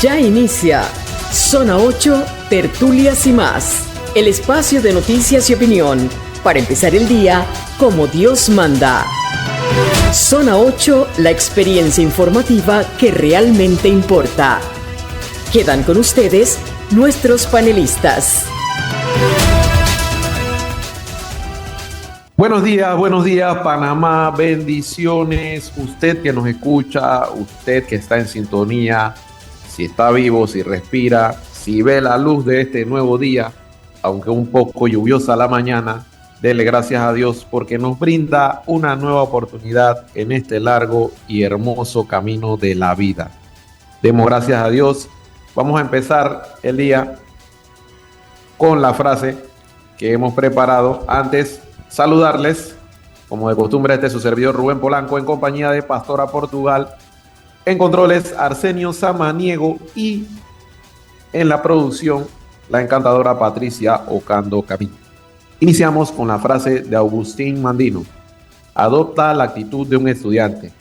Ya inicia Zona 8, Tertulias y más. El espacio de noticias y opinión para empezar el día como Dios manda. Zona 8, la experiencia informativa que realmente importa. Quedan con ustedes nuestros panelistas. Buenos días Panamá, bendiciones. Usted que nos escucha, usted que está en sintonía, si está vivo, si respira, si ve la luz de este nuevo día, aunque un poco lluviosa la mañana, dele gracias a Dios porque nos brinda una nueva oportunidad en este largo y hermoso camino de la vida. Demos gracias a Dios. Vamos a empezar el día con la frase que hemos preparado. Antes, saludarles, como de costumbre, este es su servidor Rubén Polanco en compañía de Pastora Portugal, en controles Arsenio Samaniego y en la producción la encantadora Patricia Ocando Camino. Iniciamos con la frase de Agustín Mandino: adopta la actitud de un estudiante.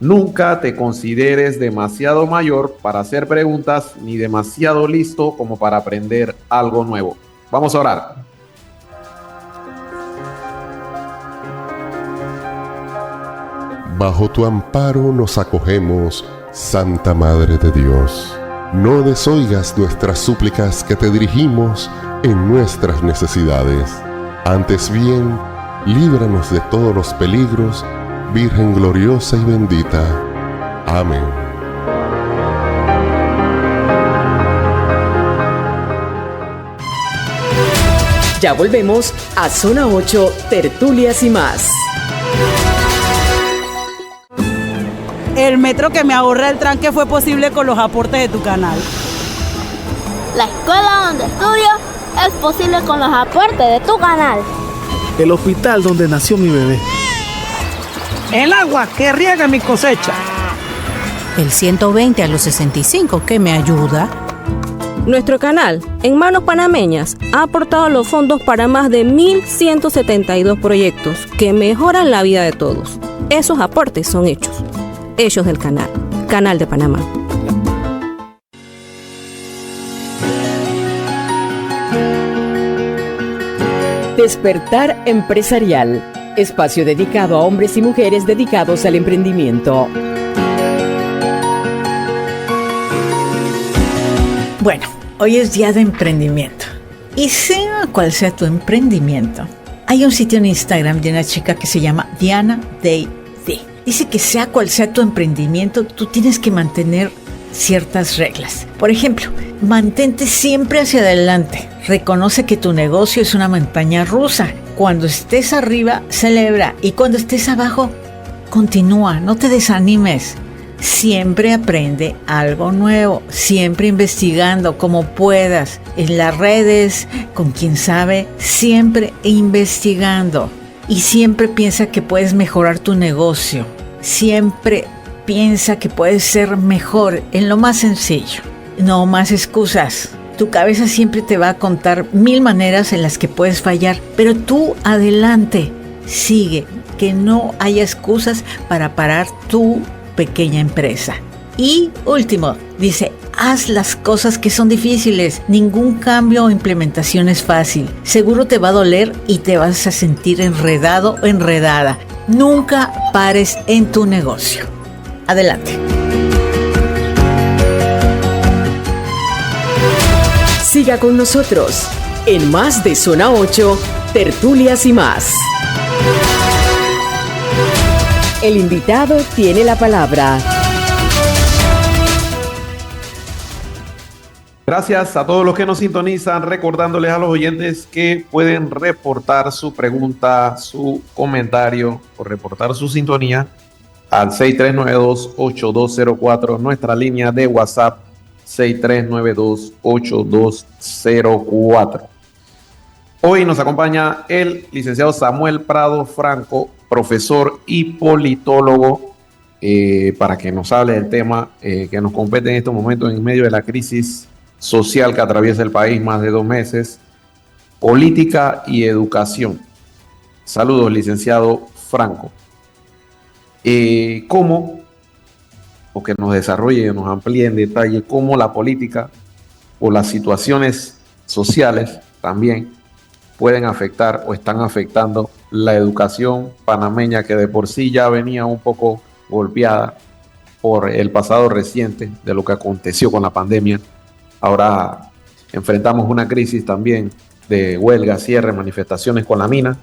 Nunca te consideres demasiado mayor para hacer preguntas ni demasiado listo como para aprender algo nuevo. Vamos a orar. Bajo tu amparo nos acogemos, Santa Madre de Dios. No desoigas nuestras súplicas que te dirigimos en nuestras necesidades. Antes bien, líbranos de todos los peligros, Virgen gloriosa y bendita. Amén. Ya volvemos a Zona 8, Tertulias y más. El metro que me ahorra el tranque fue posible con los aportes de tu canal. La escuela donde estudio es posible con los aportes de tu canal. El hospital donde nació mi bebé. El agua que riega mi cosecha. El 120 a los 65 que me ayuda. Nuestro canal, En Manos Panameñas, ha aportado los fondos para más de 1.172 proyectos que mejoran la vida de todos. Esos aportes son hechos del Canal de Panamá. Despertar Empresarial, espacio dedicado a hombres y mujeres dedicados al emprendimiento. Bueno, hoy es día de emprendimiento. Y sea cual sea tu emprendimiento, hay un sitio en Instagram de una chica que se llama Diana Day. Dice que sea cual sea tu emprendimiento, tú tienes que mantener ciertas reglas. Por ejemplo, mantente siempre hacia adelante. Reconoce que tu negocio es una montaña rusa. Cuando estés arriba, celebra. Y cuando estés abajo, continúa. No te desanimes. Siempre aprende algo nuevo. Siempre investigando como puedas. En las redes, con quien sabe. Siempre investigando. Y siempre piensa que puedes mejorar tu negocio. Siempre piensa que puedes ser mejor en lo más sencillo. No más excusas. Tu cabeza siempre te va a contar 1000 maneras en las que puedes fallar, pero tú adelante, sigue, que no haya excusas para parar tu pequeña empresa. Y último, dice, haz las cosas que son difíciles. Ningún cambio o implementación es fácil. Seguro te va a doler y te vas a sentir enredado o enredada. Nunca pares en tu negocio. Adelante. Siga con nosotros en más de Zona 8, Tertulias y más. El invitado tiene la palabra. Gracias a todos los que nos sintonizan, recordándoles a los oyentes que pueden reportar su pregunta, su comentario o reportar su sintonía al 6392-8204, nuestra línea de WhatsApp 6392-8204. Hoy nos acompaña el licenciado Samuel Prado Franco, profesor y politólogo, para que nos hable del tema que nos compete en estos momentos en medio de la crisis social que atraviesa el país, más de 2 meses, política y educación. Saludos, licenciado Franco. ¿Cómo o que nos desarrolle, nos amplíe en detalle cómo la política o las situaciones sociales también pueden afectar o están afectando la educación panameña, que de por sí ya venía un poco golpeada por el pasado reciente de lo que aconteció con la pandemia. Ahora enfrentamos una crisis también de huelga, cierre, manifestaciones con la mina.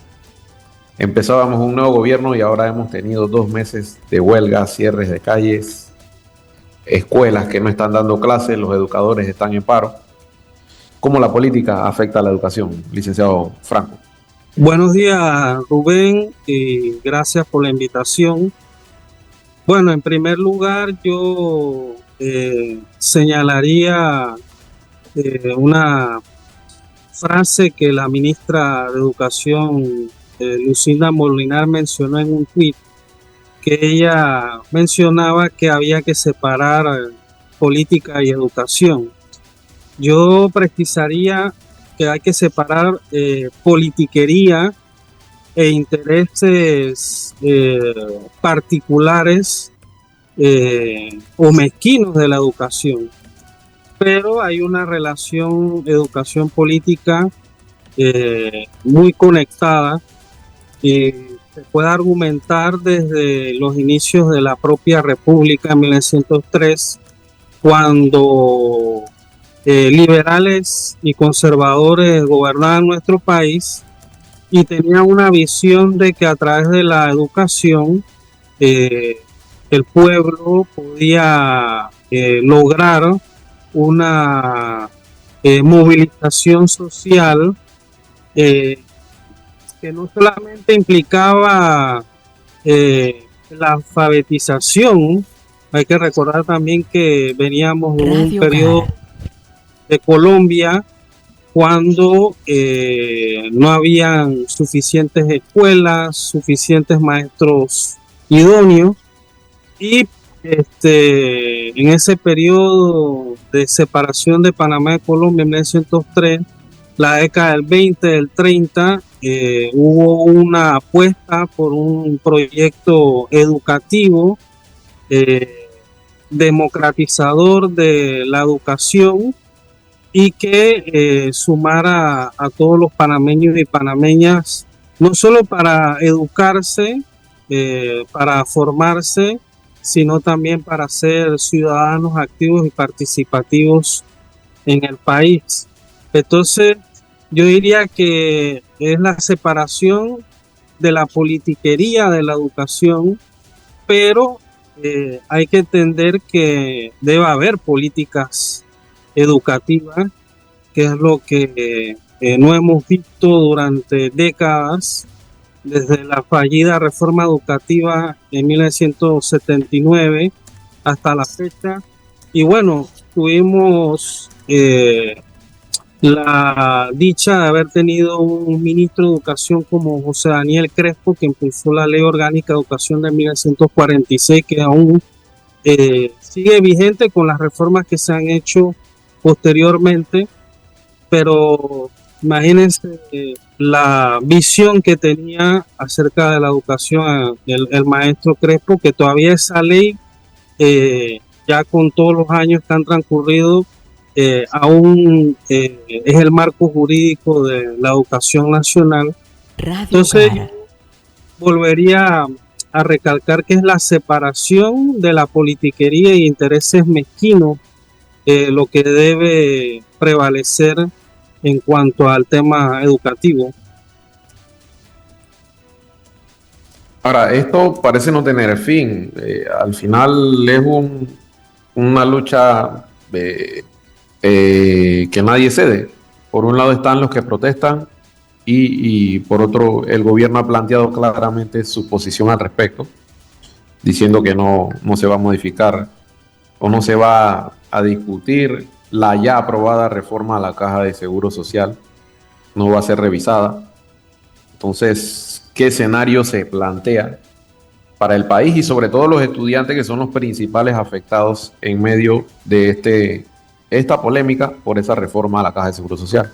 Empezábamos un nuevo gobierno y ahora hemos tenido 2 meses de huelga, cierres de calles, escuelas que no están dando clases, los educadores están en paro. ¿Cómo la política afecta a la educación, licenciado Franco? Buenos días, Rubén, y gracias por la invitación. Bueno, en primer lugar, yo señalaría una frase que la ministra de Educación, Lucinda Molinar, mencionó en un tuit, que ella mencionaba que había que separar política y educación. Yo precisaría que hay que separar politiquería e intereses particulares o mezquinos de la educación. Pero hay una relación educación política muy conectada y se puede argumentar desde los inicios de la propia República en 1903, cuando liberales y conservadores gobernaban nuestro país y tenían una visión de que a través de la educación el pueblo podía lograr una movilización social que no solamente implicaba la alfabetización. Hay que recordar también que veníamos de un periodo de Colombia cuando no habían suficientes escuelas, suficientes maestros idóneos, y en ese periodo de separación de Panamá y Colombia en 1903, la década del 20, del 30, hubo una apuesta por un proyecto educativo democratizador de la educación y que sumara a todos los panameños y panameñas, no solo para educarse, para formarse, sino también para ser ciudadanos activos y participativos en el país. Entonces, yo diría que es la separación de la politiquería de la educación, pero hay que entender que debe haber políticas educativas, que es lo que no hemos visto durante décadas, desde la fallida reforma educativa en 1979 hasta la fecha. Y bueno, tuvimos la dicha de haber tenido un ministro de Educación como José Daniel Crespo, que impulsó la Ley Orgánica de Educación de 1946, que aún sigue vigente con las reformas que se han hecho posteriormente. Pero imagínense la visión que tenía acerca de la educación el maestro Crespo, que todavía esa ley, ya con todos los años que han transcurrido, aún es el marco jurídico de la educación nacional. Entonces, volvería a recalcar que es la separación de la politiquería y intereses mezquinos lo que debe prevalecer en cuanto al tema educativo. Ahora, esto parece no tener fin. Al final es una lucha que nadie cede. Por un lado están los que protestan y por otro el gobierno ha planteado claramente su posición al respecto, diciendo que no se va a modificar o no se va a discutir la ya aprobada reforma a la Caja de Seguro Social, no va a ser revisada. Entonces, ¿qué escenario se plantea para el país y sobre todo los estudiantes, que son los principales afectados en medio de esta polémica por esa reforma a la Caja de Seguro Social?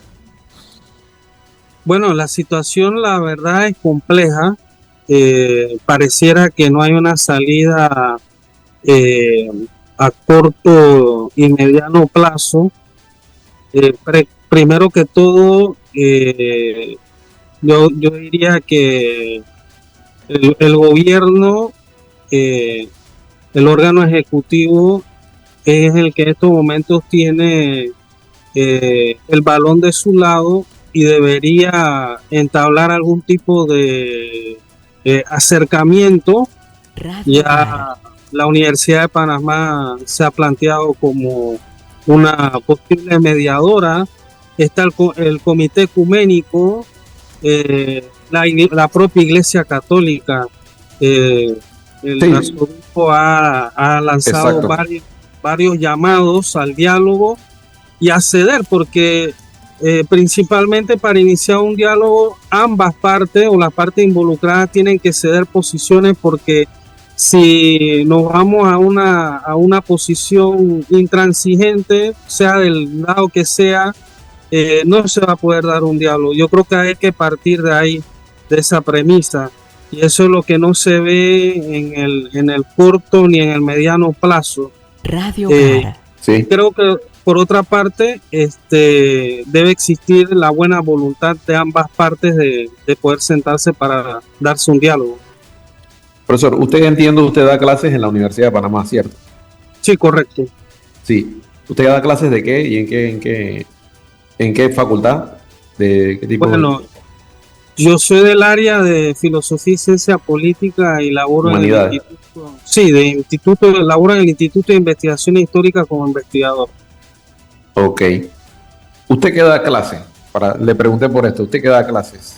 Bueno, la situación, la verdad, es compleja. Pareciera que no hay una salida a corto y mediano plazo. Primero que todo, yo diría que el gobierno, el órgano ejecutivo, es el que en estos momentos tiene el balón de su lado y debería entablar algún tipo de acercamiento. Ya la Universidad de Panamá se ha planteado como una posible mediadora. Está el Comité Ecuménico, la propia Iglesia Católica. El arzobispo ha lanzado varios llamados al diálogo y a ceder, porque principalmente para iniciar un diálogo ambas partes o las partes involucradas tienen que ceder posiciones, porque si nos vamos a una posición intransigente, sea del lado que sea, no se va a poder dar un diálogo. Yo creo que hay que partir de ahí, de esa premisa, y eso es lo que no se ve en el corto ni en el mediano plazo. Radio Hogar. Sí. Creo que por otra parte debe existir la buena voluntad de ambas partes de poder sentarse para darse un diálogo. Profesor, usted da clases en la Universidad de Panamá, ¿cierto? Sí, correcto. Sí. ¿Usted da clases de qué y en qué facultad? ¿De qué tipo? Bueno, yo soy del área de Filosofía y Ciencia Política y laboro Humanidades. en el instituto. Laboro en el Instituto de Investigación Histórica como investigador. Ok. ¿Usted qué da clases? Le pregunté por esto. ¿Usted qué da clases?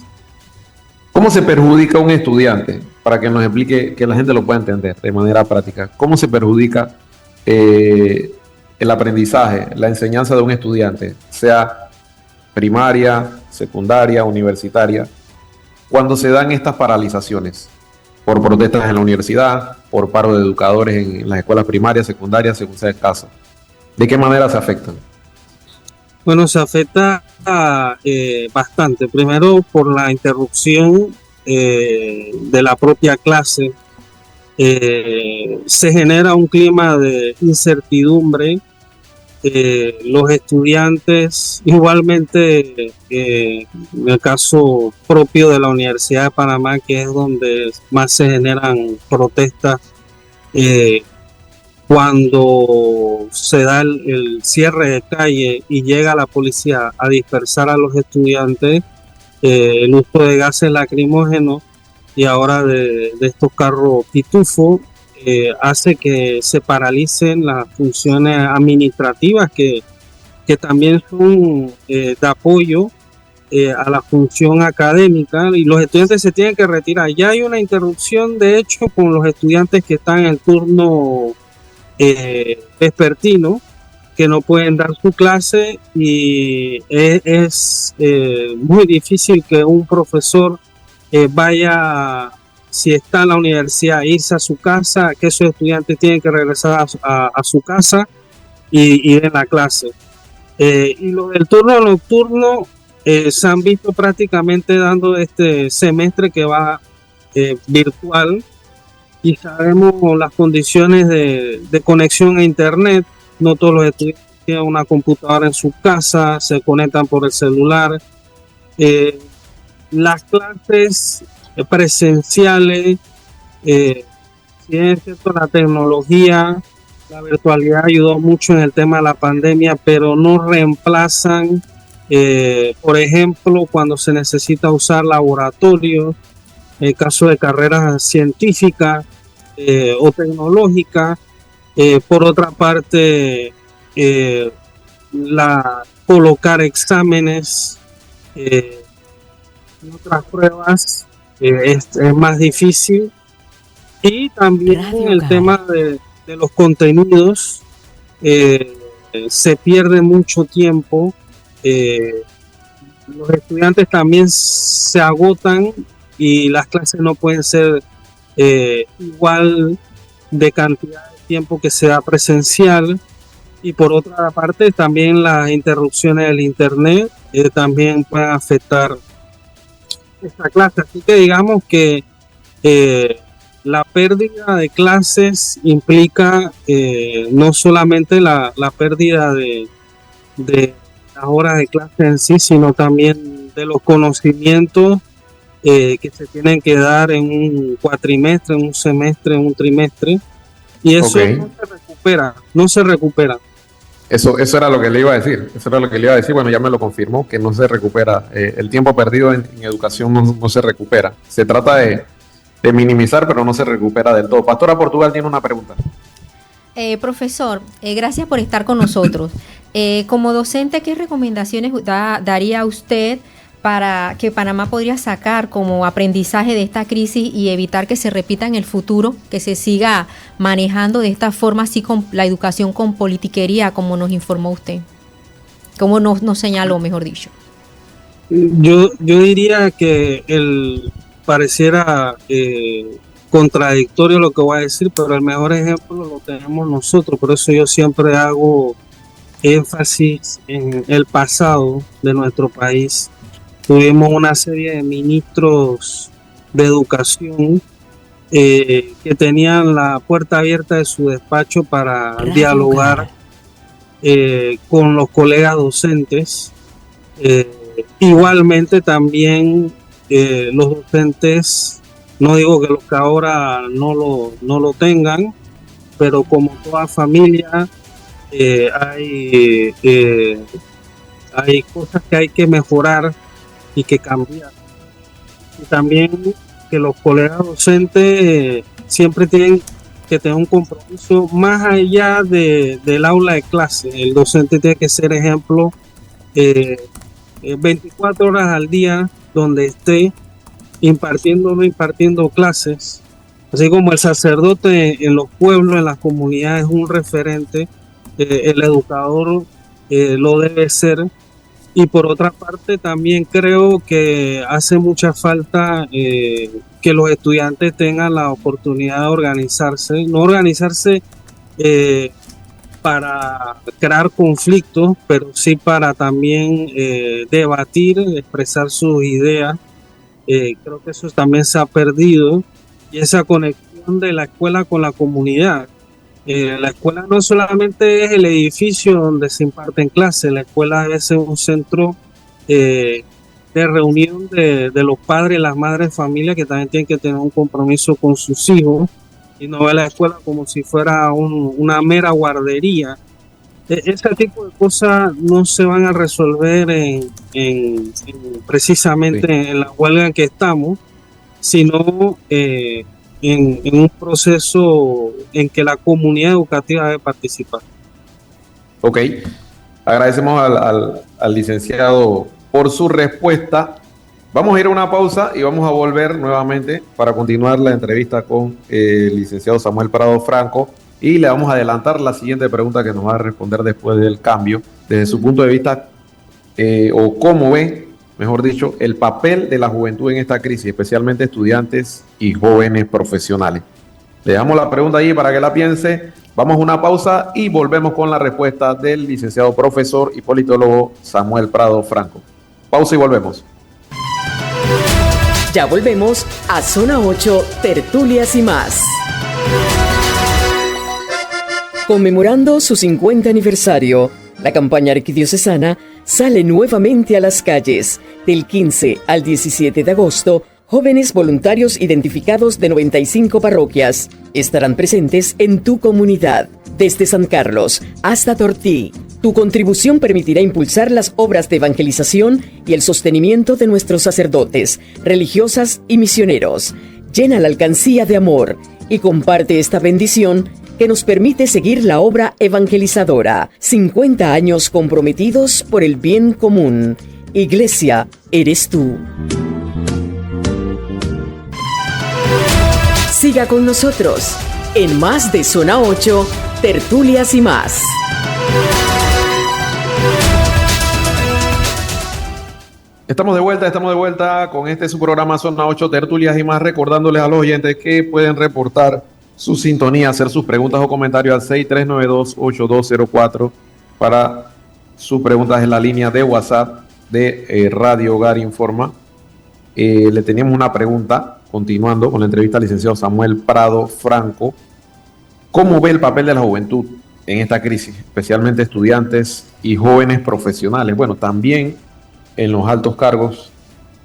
¿Cómo se perjudica a un estudiante? Para que nos explique, que la gente lo pueda entender de manera práctica. ¿Cómo se perjudica el aprendizaje, la enseñanza de un estudiante, sea primaria, secundaria, universitaria, cuando se dan estas paralizaciones por protestas en la universidad, por paro de educadores en las escuelas primarias, secundarias, según sea el caso? ¿De qué manera se afectan? Bueno, se afecta bastante. Primero, por la interrupción de la propia clase. Se genera un clima de incertidumbre. Los estudiantes, igualmente en el caso propio de la Universidad de Panamá, que es donde más se generan protestas, cuando se da el cierre de calle y llega la policía a dispersar a los estudiantes, el uso de gases lacrimógenos y ahora de estos carros pitufo, hace que se paralicen las funciones administrativas que también son de apoyo a la función académica, y los estudiantes se tienen que retirar. Ya hay una interrupción, de hecho, con los estudiantes que están en el turno vespertino, que no pueden dar su clase, y es muy difícil que un profesor vaya, si está en la universidad, irse a su casa, que esos estudiantes tienen que regresar a su casa y den la clase. Y lo del turno nocturno se han visto prácticamente dando este semestre que va virtual, y sabemos las condiciones de conexión a internet. No todos los estudiantes tienen una computadora en su casa, se conectan por el celular. Las clases presenciales, si es cierto, la tecnología, la virtualidad ayudó mucho en el tema de la pandemia, pero no reemplazan, por ejemplo, cuando se necesita usar laboratorios, en el caso de carreras científicas o tecnológicas. Por otra parte, colocar exámenes y otras pruebas es más difícil. Y también el tema de los contenidos, se pierde mucho tiempo. Los estudiantes también se agotan y las clases no pueden ser igual de cantidad de tiempo que sea presencial. Y por otra parte, también las interrupciones del internet también pueden afectar esta clase. Así que digamos que la pérdida de clases implica no solamente la pérdida de las horas de clase en sí, sino también de los conocimientos que se tienen que dar en un cuatrimestre, en un semestre, en un trimestre, y eso no se recupera. Eso era lo que le iba a decir. Bueno, ya me lo confirmó, que no se recupera. El tiempo perdido en educación no se recupera. Se trata de minimizar, pero no se recupera del todo. Pastora Portugal tiene una pregunta. Profesor, gracias por estar con nosotros. Como docente, ¿qué recomendaciones daría usted para que Panamá podría sacar como aprendizaje de esta crisis y evitar que se repita en el futuro, que se siga manejando de esta forma, así con la educación con politiquería, como nos informó usted? Como nos señaló, mejor dicho. Yo diría que pareciera contradictorio lo que voy a decir, pero el mejor ejemplo lo tenemos nosotros. Por eso yo siempre hago énfasis en el pasado de nuestro país. Tuvimos una serie de ministros de educación que tenían la puerta abierta de su despacho para dialogar con los colegas docentes. Igualmente también los docentes, no digo que los que ahora no lo tengan, pero como toda familia hay cosas que hay que mejorar y que cambiar. Y también que los colegas docentes siempre tienen que tener un compromiso más allá del aula de clase. El docente tiene que ser ejemplo 24 horas al día donde esté, impartiendo o no impartiendo clases. Así como el sacerdote en los pueblos, en las comunidades, es un referente, el educador lo debe ser. Y por otra parte también creo que hace mucha falta que los estudiantes tengan la oportunidad de organizarse, no organizarse para crear conflictos, pero sí para también debatir, expresar sus ideas. Creo que eso también se ha perdido, y esa conexión de la escuela con la comunidad. La escuela no solamente es el edificio donde se imparten clases, la escuela debe ser un centro de reunión de los padres y las madres de familia, que también tienen que tener un compromiso con sus hijos y no ver la escuela como si fuera una mera guardería. Ese tipo de cosas no se van a resolver precisamente en la huelga en que estamos, sino en un proceso en que la comunidad educativa debe participar. Ok, agradecemos al licenciado por su respuesta. Vamos a ir a una pausa y vamos a volver nuevamente para continuar la entrevista con el licenciado Samuel Prado Franco, y le vamos a adelantar la siguiente pregunta que nos va a responder después del cambio, desde su punto de vista, o cómo ve, mejor dicho, el papel de la juventud en esta crisis, especialmente estudiantes y jóvenes profesionales. Le dejamos la pregunta allí para que la piense. Vamos a una pausa y volvemos con la respuesta del licenciado profesor y politólogo Samuel Prado Franco. Pausa y volvemos. Ya volvemos a Zona 8, Tertulias y más. Conmemorando su 50 aniversario, la campaña arquidiocesana sale nuevamente a las calles. Del 15 al 17 de agosto, jóvenes voluntarios identificados de 95 parroquias estarán presentes en tu comunidad. Desde San Carlos hasta Tortí, tu contribución permitirá impulsar las obras de evangelización y el sostenimiento de nuestros sacerdotes, religiosas y misioneros. Llena la alcancía de amor y comparte esta bendición que nos permite seguir la obra evangelizadora. 50 años comprometidos por el bien común. Iglesia, eres tú. Siga con nosotros en más de Zona 8, Tertulias y más. Estamos de vuelta con este su programa Zona 8, Tertulias y más, recordándoles a los oyentes que pueden reportar su sintonía, hacer sus preguntas o comentarios al 6392-8204 para sus preguntas en la línea de WhatsApp de Radio Hogar Informa. Le teníamos una pregunta continuando con la entrevista al licenciado Samuel Prado Franco. ¿Cómo ve el papel de la juventud en esta crisis, especialmente estudiantes y jóvenes profesionales? Bueno, también en los altos cargos,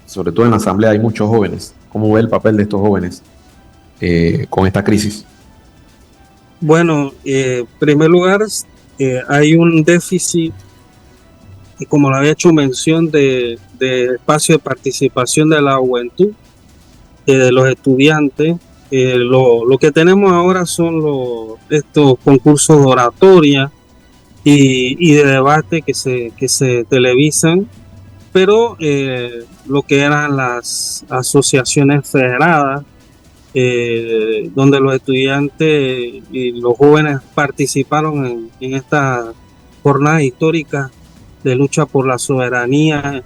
sobre todo en la asamblea, hay muchos jóvenes. ¿Cómo ve el papel de estos jóvenes con esta crisis? Bueno, en primer lugar, hay un déficit, y como lo había hecho mención, de espacio de participación de la juventud, de los estudiantes. Lo que tenemos ahora son estos concursos de oratoria y de debate que se televisan, pero lo que eran las asociaciones federadas, donde los estudiantes y los jóvenes participaron en esta jornada histórica de lucha por la soberanía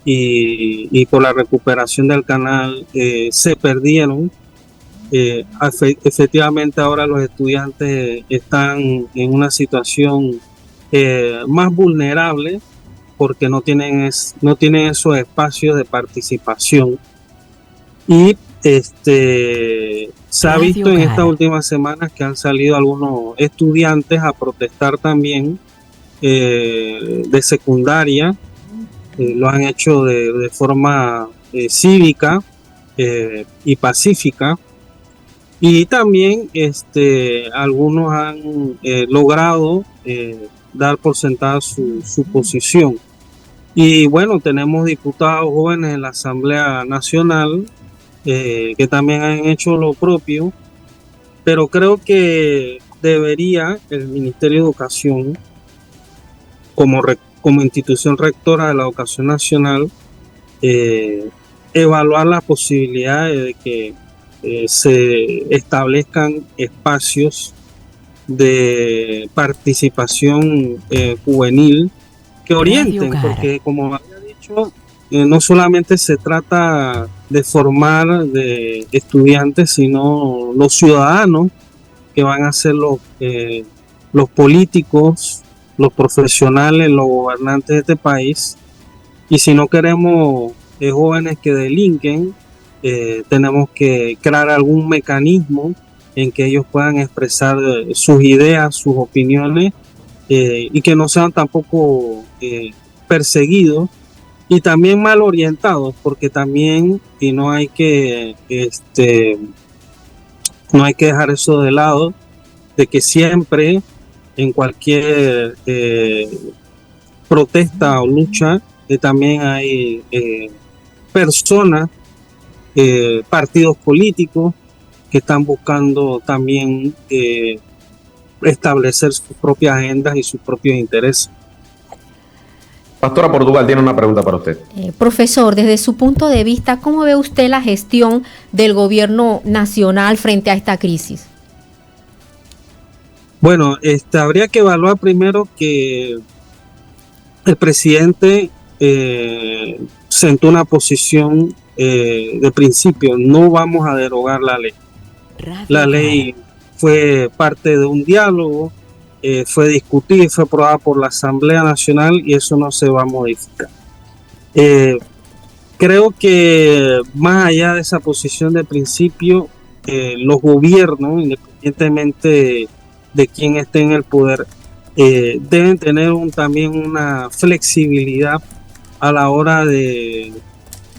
y por la recuperación del canal, se perdieron. Efectivamente ahora los estudiantes están en una situación más vulnerable porque no tienen esos espacios de participación, y se ha visto en estas últimas semanas que han salido algunos estudiantes a protestar también de secundaria. Lo han hecho de forma cívica y pacífica, y también algunos han logrado dar por sentada su posición. Y bueno, tenemos diputados jóvenes en la Asamblea Nacional que también han hecho lo propio, pero creo que debería el Ministerio de Educación, como institución rectora de la educación nacional, evaluar las posibilidades de que se establezcan espacios de participación juvenil que orienten, porque como había dicho, no solamente se trata de formar de estudiantes, sino los ciudadanos que van a ser los políticos, los profesionales, los gobernantes de este país. Y si no queremos jóvenes que delinquen, tenemos que crear algún mecanismo en que ellos puedan expresar sus ideas, sus opiniones, y que no sean tampoco perseguidos y también mal orientados, porque también, y no hay que dejar eso de lado, de que siempre en cualquier protesta o lucha también hay personas, partidos políticos que están buscando también establecer sus propias agendas y sus propios intereses. Pastora Portugal tiene una pregunta para usted. Profesor, desde su punto de vista, ¿cómo ve usted la gestión del gobierno nacional frente a esta crisis? Bueno, habría que evaluar primero que el presidente sentó una posición de principio: no vamos a derogar la ley. La ley fue parte de un diálogo, fue discutida y fue aprobada por la Asamblea Nacional, y eso no se va a modificar. Creo que más allá de esa posición de principio, los gobiernos, independientemente de quién esté en el poder, deben tener también una flexibilidad a la hora de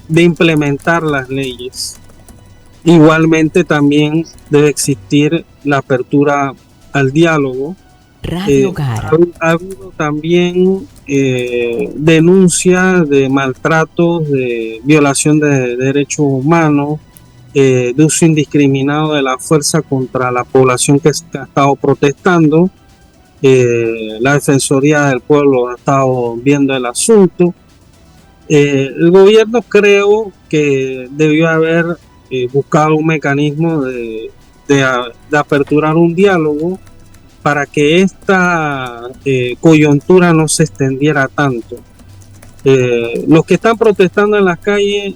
implementar las leyes. Igualmente también debe existir la apertura al diálogo. Ha habido también denuncias de maltratos, de violación de derechos humanos, de uso indiscriminado de la fuerza contra la población que ha estado protestando. La Defensoría del Pueblo ha estado viendo el asunto. El gobierno creo que debió haber buscado un mecanismo de aperturar un diálogo para que esta coyuntura no se extendiera tanto. Los que están protestando en las calles,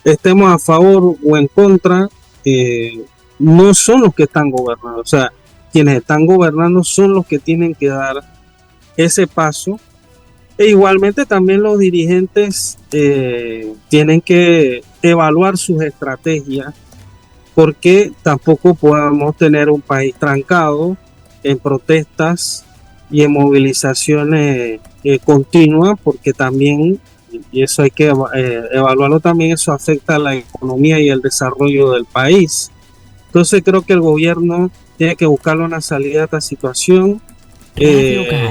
estemos a favor o en contra, no son los que están gobernando. O sea, quienes están gobernando son los que tienen que dar ese paso E igualmente también los dirigentes tienen que evaluar sus estrategias, porque tampoco podemos tener un país trancado en protestas y en movilizaciones continuas, porque también, y eso hay que evaluarlo también, eso afecta a la economía y el desarrollo del país. Entonces creo que el gobierno tiene que buscarle una salida a esta situación.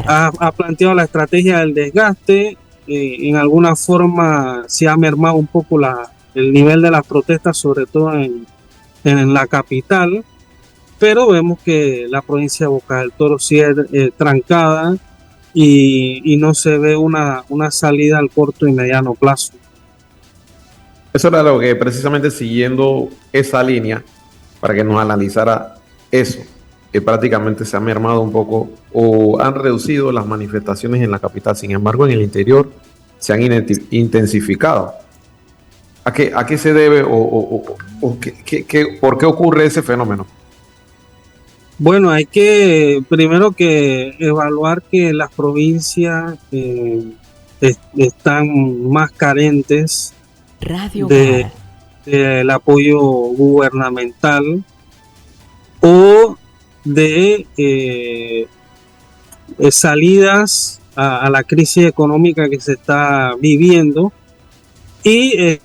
Ha planteado la estrategia del desgaste, en alguna forma se ha mermado un poco el nivel de las protestas, sobre todo en la capital, pero vemos que la provincia de Bocas del Toro sigue trancada y no se ve una salida al corto y mediano plazo. Eso era lo que precisamente siguiendo esa línea, para que nos analizara eso, que prácticamente se ha mermado un poco o han reducido las manifestaciones en la capital. Sin embargo, en el interior se han intensificado. ¿A qué se debe por qué ocurre ese fenómeno? Bueno, hay que primero que evaluar que las provincias están más carentes del apoyo gubernamental o de salidas a la crisis económica que se está viviendo, y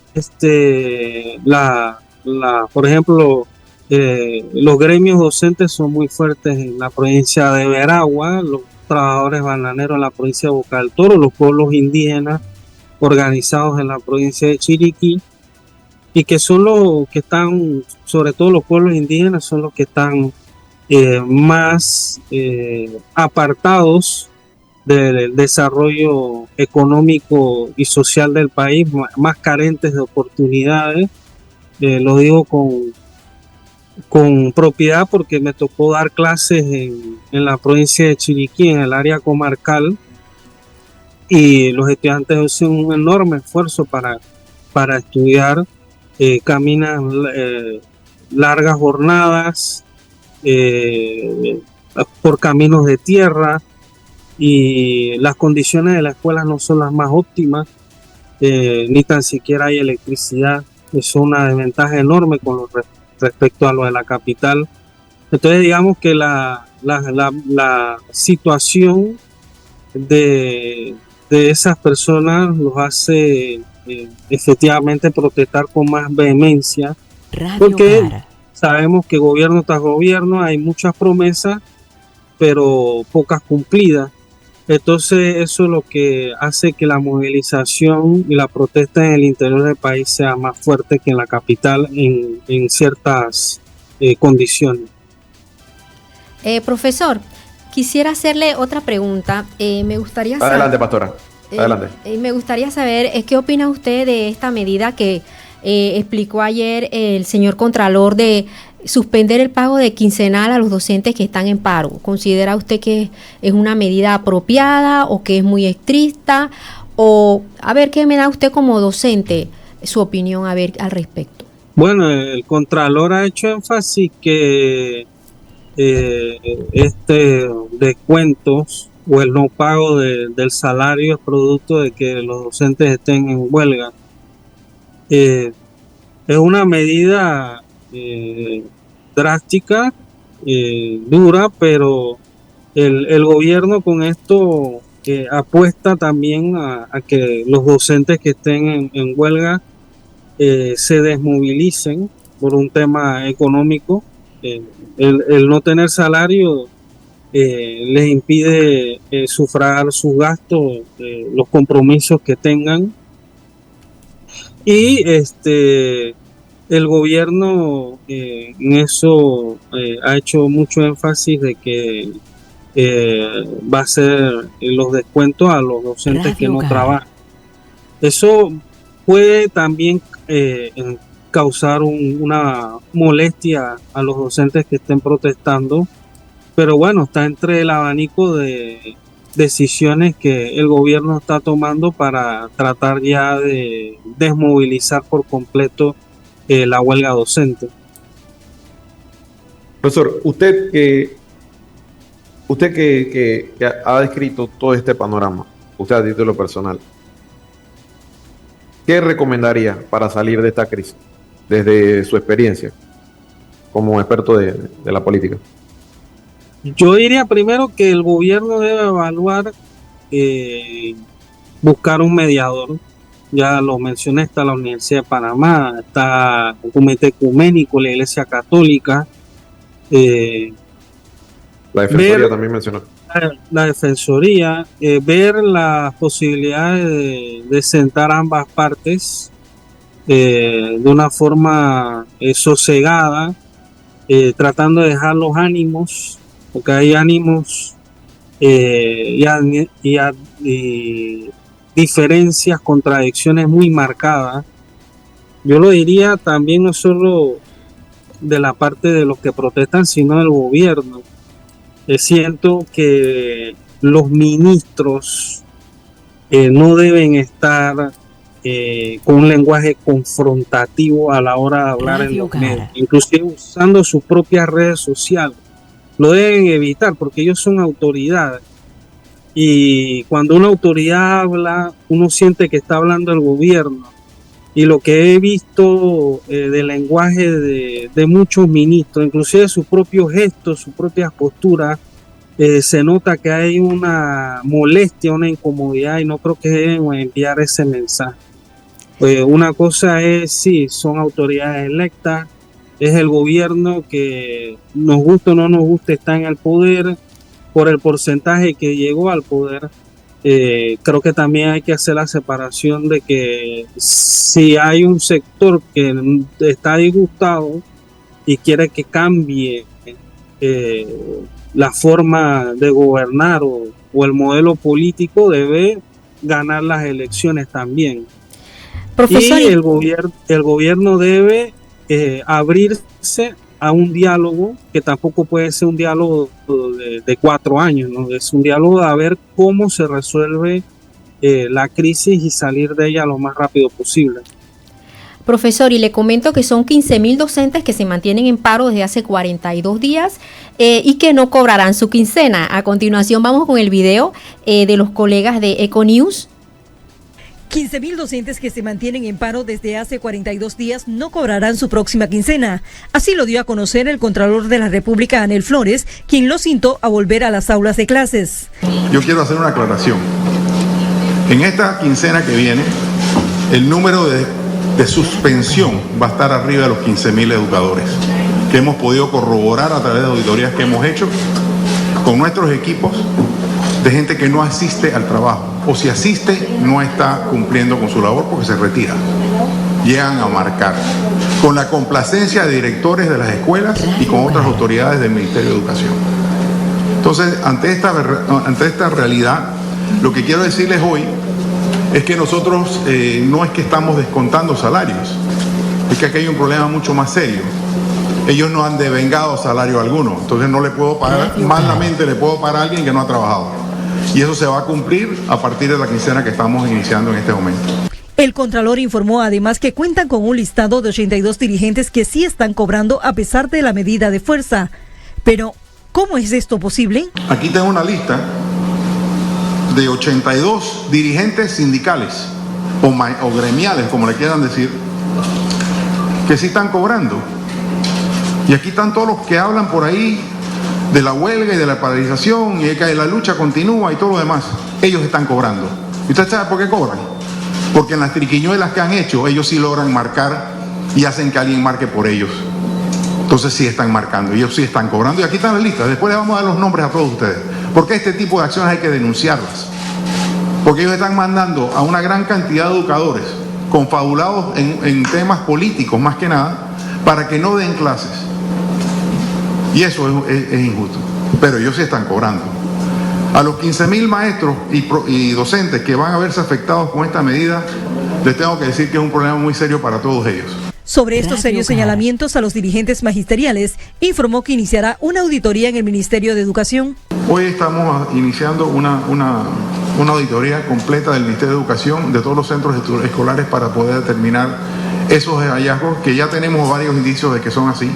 por ejemplo, los gremios docentes son muy fuertes en la provincia de Veragua, los trabajadores bananeros en la provincia de Bocas del Toro, los pueblos indígenas organizados en la provincia de Chiriquí, y que son los que están, sobre todo los pueblos indígenas, son los que están más apartados del desarrollo económico y social del país, más carentes de oportunidades. Lo digo con propiedad porque me tocó dar clases en la provincia de Chiriquí, en el área comarcal, y los estudiantes hacen un enorme esfuerzo para estudiar, caminan largas jornadas por caminos de tierra, y las condiciones de la escuela no son las más óptimas, ni tan siquiera hay electricidad. Es una desventaja enorme respecto a lo de la capital. Entonces digamos que la situación de esas personas los hace efectivamente protestar con más vehemencia, porque sabemos que gobierno tras gobierno hay muchas promesas, pero pocas cumplidas. Entonces eso es lo que hace que la movilización y la protesta en el interior del país sea más fuerte que en la capital en ciertas condiciones. Profesor, quisiera hacerle otra pregunta. Me gustaría saber, adelante, pastora. Adelante. Me gustaría saber qué opina usted de esta medida que explicó ayer el señor Contralor de suspender el pago de quincenal a los docentes que están en paro. ¿Considera usted que es una medida apropiada o que es muy estricta? O, a ver, ¿qué me da usted como docente su opinión al respecto? Bueno, el Contralor ha hecho énfasis que descuentos o el no pago del salario es producto de que los docentes estén en huelga. Es una medida drástica, dura, pero el gobierno con esto apuesta también a que los docentes que estén en huelga se desmovilicen por un tema económico. El no tener salario les impide sufragar sus gastos, los compromisos que tengan, y el gobierno en eso ha hecho mucho énfasis de que va a hacer los descuentos a los docentes que no trabajan. Eso puede también causar una molestia a los docentes que estén protestando, pero bueno, está entre el abanico de decisiones que el gobierno está tomando para tratar ya de desmovilizar por completo la huelga docente. Profesor, usted que ha descrito todo este panorama, usted a título personal, ¿qué recomendaría para salir de esta crisis desde su experiencia como experto de la política? Yo diría primero que el gobierno debe evaluar, buscar un mediador. Ya lo mencioné, está la Universidad de Panamá, está el Comité Ecuménico, la Iglesia Católica. La Defensoría también mencionó. La Defensoría, ver las posibilidades de sentar ambas partes de una forma sosegada, tratando de dejar los ánimos, porque hay ánimos y diferencias, contradicciones muy marcadas. Yo lo diría también no solo de la parte de los que protestan, sino del gobierno. Siento que los ministros no deben estar con un lenguaje confrontativo a la hora de hablar en los medios, inclusive usando sus propias redes sociales. Lo deben evitar porque ellos son autoridades. Y cuando una autoridad habla, uno siente que está hablando el gobierno. Y lo que he visto del lenguaje de muchos ministros, inclusive sus propios gestos, sus propias posturas, se nota que hay una molestia, una incomodidad, y no creo que deben enviar ese mensaje. Una cosa es, sí, son autoridades electas, es el gobierno que, nos guste o no nos guste, está en el poder por el porcentaje que llegó al poder. Creo que también hay que hacer la separación de que si hay un sector que está disgustado y quiere que cambie la forma de gobernar o el modelo político, debe ganar las elecciones también. Profesor, y el gobierno debe abrirse a un diálogo que tampoco puede ser un diálogo de 4 años, ¿no? Es un diálogo a ver cómo se resuelve la crisis y salir de ella lo más rápido posible. Profesor, y le comento que son 15.000 docentes que se mantienen en paro desde hace 42 días y que no cobrarán su quincena. A continuación vamos con el video de los colegas de Econews. 15.000 docentes que se mantienen en paro desde hace 42 días no cobrarán su próxima quincena. Así lo dio a conocer el Contralor de la República, Anel Flores, quien los instó a volver a las aulas de clases. Yo quiero hacer una aclaración. En esta quincena que viene, el número de suspensión va a estar arriba de los 15.000 educadores, que hemos podido corroborar a través de auditorías que hemos hecho con nuestros equipos de gente que no asiste al trabajo, o si asiste no está cumpliendo con su labor porque se retira. Llegan a marcar, con la complacencia de directores de las escuelas y con otras autoridades del Ministerio de Educación. Entonces, ante esta realidad, lo que quiero decirles hoy es que nosotros no es que estamos descontando salarios, es que aquí hay un problema mucho más serio. Ellos no han devengado salario alguno, entonces no le puedo pagar, malamente le puedo pagar a alguien que no ha trabajado. Y eso se va a cumplir a partir de la quincena que estamos iniciando en este momento. El Contralor informó además que cuentan con un listado de 82 dirigentes que sí están cobrando a pesar de la medida de fuerza. Pero, ¿cómo es esto posible? Aquí tengo una lista de 82 dirigentes sindicales o gremiales, como le quieran decir, que sí están cobrando. Y aquí están todos los que hablan por ahí de la huelga y de la paralización y de que la lucha continúa y todo lo demás. Ellos están cobrando. ¿Y usted sabe por qué cobran? Porque en las triquiñuelas que han hecho, ellos sí logran marcar y hacen que alguien marque por ellos. Entonces sí están marcando, ellos sí están cobrando. Y aquí están las listas. Después les vamos a dar los nombres a todos ustedes. Porque este tipo de acciones hay que denunciarlas. Porque ellos están mandando a una gran cantidad de educadores confabulados en temas políticos, más que nada, para que no den clases. Y eso es injusto. Pero ellos sí están cobrando. A los 15.000 maestros y docentes que van a verse afectados con esta medida, les tengo que decir que es un problema muy serio para todos ellos. Sobre estos serios señalamientos a los dirigentes magisteriales, informó que iniciará una auditoría en el Ministerio de Educación. Hoy estamos iniciando una auditoría completa del Ministerio de Educación de todos los centros escolares para poder determinar esos hallazgos, que ya tenemos varios indicios de que son así.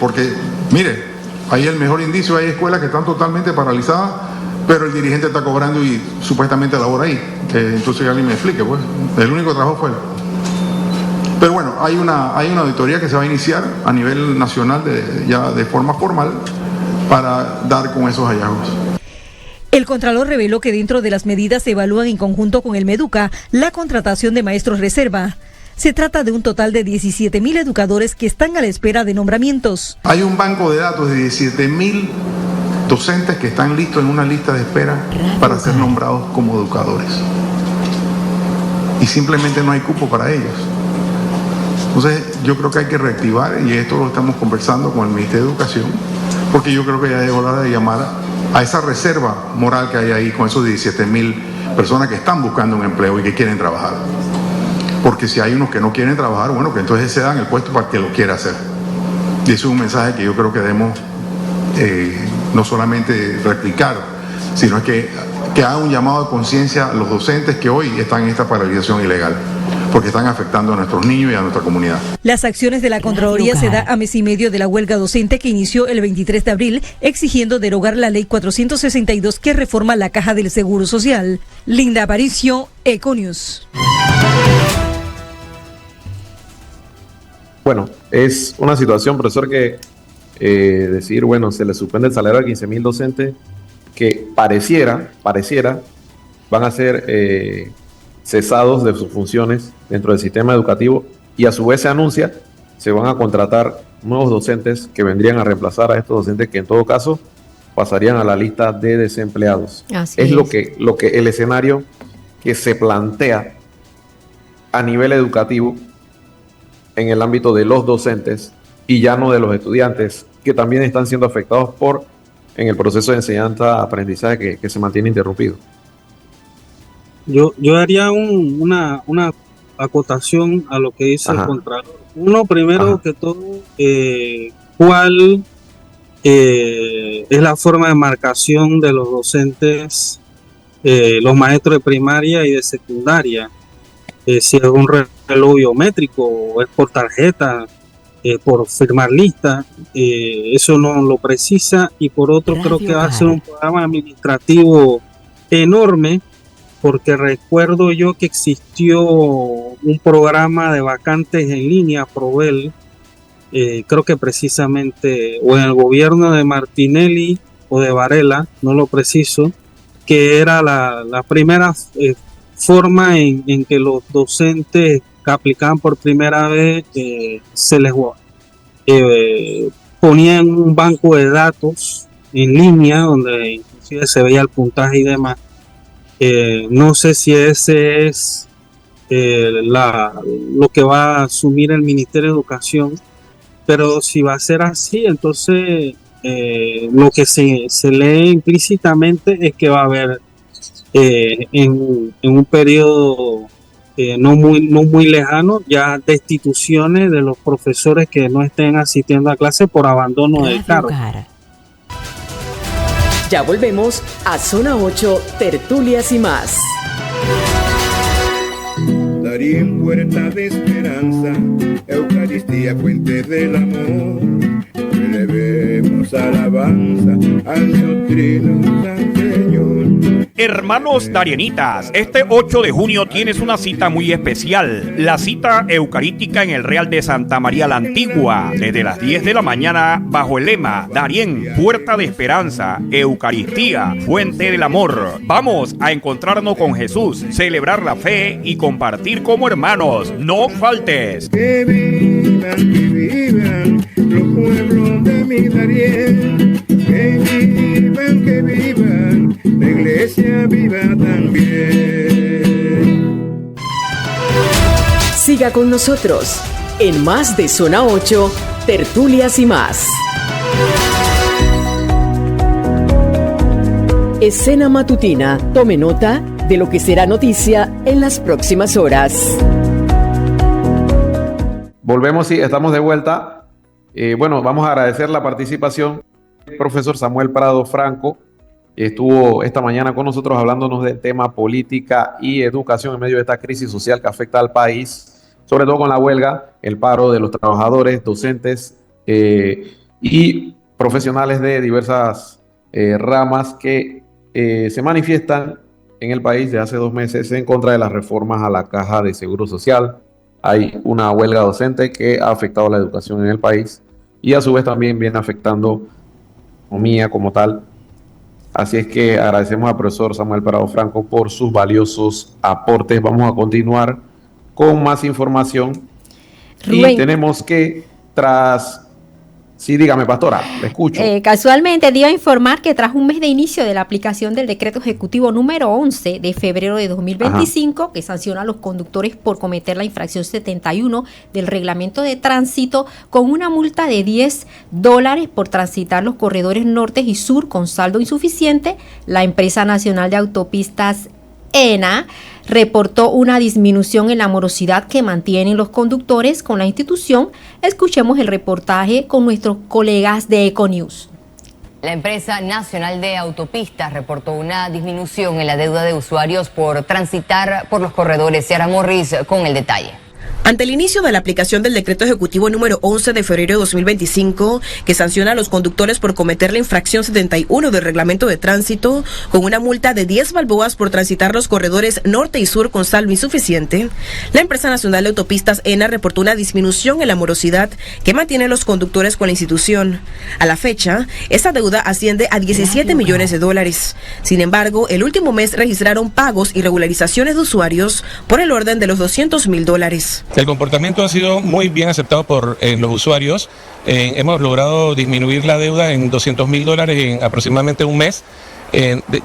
Porque, mire, ahí el mejor indicio, hay escuelas que están totalmente paralizadas pero el dirigente está cobrando y supuestamente labora ahí. Entonces alguien me explique, pues. El único trabajo fue él. Pero bueno, hay una auditoría que se va a iniciar a nivel nacional ya de forma formal para dar con esos hallazgos. El Contralor reveló que dentro de las medidas se evalúan en conjunto con el Meduca la contratación de maestros reserva. Se trata de un total de 17.000 educadores que están a la espera de nombramientos. Hay un banco de datos de 17.000 docentes que están listos en una lista de espera para ser nombrados como educadores. Y simplemente no hay cupo para ellos. Entonces yo creo que hay que reactivar, y esto lo estamos conversando con el Ministerio de Educación, porque yo creo que ya llegó la hora de llamar a esa reserva moral que hay ahí con esos 17.000 personas que están buscando un empleo y que quieren trabajar. Porque si hay unos que no quieren trabajar, bueno, que entonces se dan el puesto para el que lo quiera hacer. Y eso es un mensaje que yo creo que debemos no solamente replicar, sino que haga un llamado de conciencia a los docentes que hoy están en esta paralización ilegal, porque están afectando a nuestros niños y a nuestra comunidad. Las acciones de la Contraloría se da a mes y medio de la huelga docente que inició el 23 de abril, exigiendo derogar la ley 462 que reforma la Caja del Seguro Social. Linda Aparicio, Econius. Bueno, es una situación, profesor, que decir, bueno, se le suspende el salario a 15.000 docentes que pareciera van a ser cesados de sus funciones dentro del sistema educativo, y a su vez se anuncia se van a contratar nuevos docentes que vendrían a reemplazar a estos docentes que en todo caso pasarían a la lista de desempleados. Así es. Lo que el escenario que se plantea a nivel educativo en el ámbito de los docentes y ya no de los estudiantes, que también están siendo afectados en el proceso de enseñanza-aprendizaje que se mantiene interrumpido. Yo haría una acotación a lo que dice el Contralor. Uno, primero que todo, ¿cuál es la forma de marcación de los docentes, los maestros de primaria y de secundaria? Si es un reloj biométrico o es por tarjeta, por firmar lista, eso no lo precisa. Y por otro, creo que va a ser un programa administrativo enorme, porque recuerdo yo que existió un programa de vacantes en línea, Provel, creo que precisamente o en el gobierno de Martinelli o de Varela, no lo preciso, que era la primera forma en que los docentes que aplicaban por primera vez se les ponían un banco de datos en línea donde inclusive se veía el puntaje y demás. No sé si ese es lo que va a asumir el Ministerio de Educación, pero si va a ser así, entonces lo que se lee implícitamente es que va a haber en un periodo no muy lejano ya destituciones de los profesores que no estén asistiendo a clase por abandono del cargo. Ya volvemos a Zona 8, Tertulias y más. Darién, puerta de esperanza, Eucaristía, fuente del amor. Elevemos alabanza al Dios Trino, al Señor. Hermanos darienitas, este 8 de junio tienes una cita muy especial, la cita eucarística en el Real de Santa María la Antigua, desde las 10 de la mañana bajo el lema Darién, puerta de esperanza, Eucaristía, fuente del amor. Vamos a encontrarnos con Jesús, celebrar la fe y compartir como hermanos. No faltes. Que vivan los pueblos de mi Darién, que vivan, la iglesia viva también. Siga con nosotros en más de Zona 8, Tertulias y más. Escena matutina. Tome nota de lo que será noticia en las próximas horas. Volvemos, sí, estamos de vuelta. Bueno, vamos a agradecer la participación del profesor Samuel Prado Franco. Estuvo esta mañana con nosotros hablándonos del tema política y educación en medio de esta crisis social que afecta al país, sobre todo con la huelga, el paro de los trabajadores, docentes y profesionales de diversas ramas que se manifiestan en el país de hace 2 meses en contra de las reformas a la Caja de Seguro Social. Hay una huelga docente que ha afectado la educación en el país y a su vez también viene afectando la economía como tal. Así es que agradecemos al profesor Samuel Parado Franco por sus valiosos aportes. Vamos a continuar con más información. Rubén. Y tenemos que Sí, dígame, pastora, le escucho. Casualmente dio a informar que tras un mes de inicio de la aplicación del decreto ejecutivo número 11 de febrero de 2025, que sanciona a los conductores por cometer la infracción 71 del reglamento de tránsito con una multa de $10 por transitar los corredores norte y sur con saldo insuficiente, la empresa nacional de autopistas ENA reportó una disminución en la morosidad que mantienen los conductores con la institución. Escuchemos el reportaje con nuestros colegas de Econews. La empresa nacional de autopistas reportó una disminución en la deuda de usuarios por transitar por los corredores. Ciara Morris con el detalle. Ante el inicio de la aplicación del decreto ejecutivo número 11 de febrero de 2025, que sanciona a los conductores por cometer la infracción 71 del reglamento de tránsito, con una multa de 10 balboas por transitar los corredores norte y sur con saldo insuficiente, la empresa nacional de autopistas ENA reportó una disminución en la morosidad que mantiene a los conductores con la institución. A la fecha, esa deuda asciende a $17 millones. Sin embargo, el último mes registraron pagos y regularizaciones de usuarios por el orden de los $200,000. El comportamiento ha sido muy bien aceptado por los usuarios. Hemos logrado disminuir la deuda en $200,000 en aproximadamente un mes.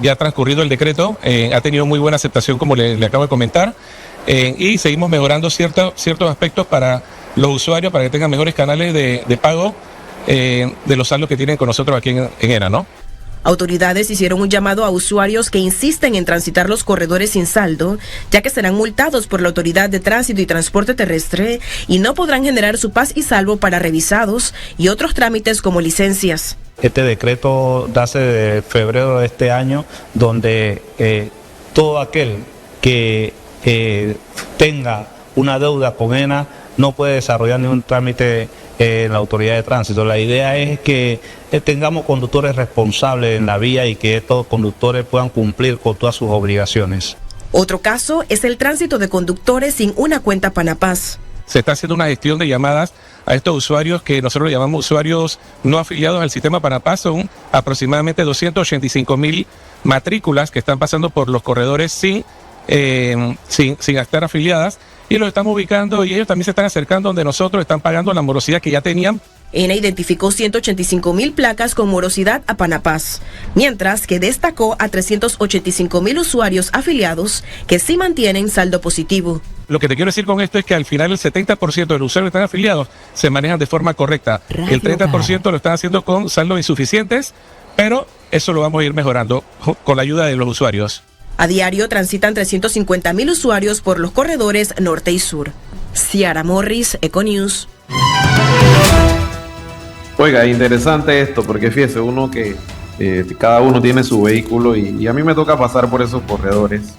Ya ha transcurrido el decreto, ha tenido muy buena aceptación, como le acabo de comentar, y seguimos mejorando ciertos aspectos para los usuarios, para que tengan mejores canales de pago de los saldos que tienen con nosotros aquí en ENA, ¿no? Autoridades hicieron un llamado a usuarios que insisten en transitar los corredores sin saldo, ya que serán multados por la Autoridad de Tránsito y Transporte Terrestre y no podrán generar su paz y salvo para revisados y otros trámites como licencias. Este decreto nace de febrero de este año, donde todo aquel que tenga una deuda con ENA no puede desarrollar ningún trámite en la Autoridad de Tránsito. La idea es que tengamos conductores responsables en la vía y que estos conductores puedan cumplir con todas sus obligaciones. Otro caso es el tránsito de conductores sin una cuenta Panapaz. Se está haciendo una gestión de llamadas a estos usuarios que nosotros le llamamos usuarios no afiliados al sistema Panapaz. Son aproximadamente 285,000 matrículas que están pasando por los corredores sin estar afiliadas, y los estamos ubicando y ellos también se están acercando donde nosotros, están pagando la morosidad que ya tenían. ENA identificó 185,000 placas con morosidad a Panapaz, mientras que destacó a 385,000 usuarios afiliados que sí mantienen saldo positivo. Lo que te quiero decir con esto es que al final el 70% de los usuarios que están afiliados se manejan de forma correcta. El 30% lo están haciendo con saldos insuficientes, pero eso lo vamos a ir mejorando con la ayuda de los usuarios. A diario transitan 350,000 usuarios por los corredores norte y sur. Ciara Morris, Econews. Oiga, interesante esto, porque fíjese uno que cada uno tiene su vehículo y a mí me toca pasar por esos corredores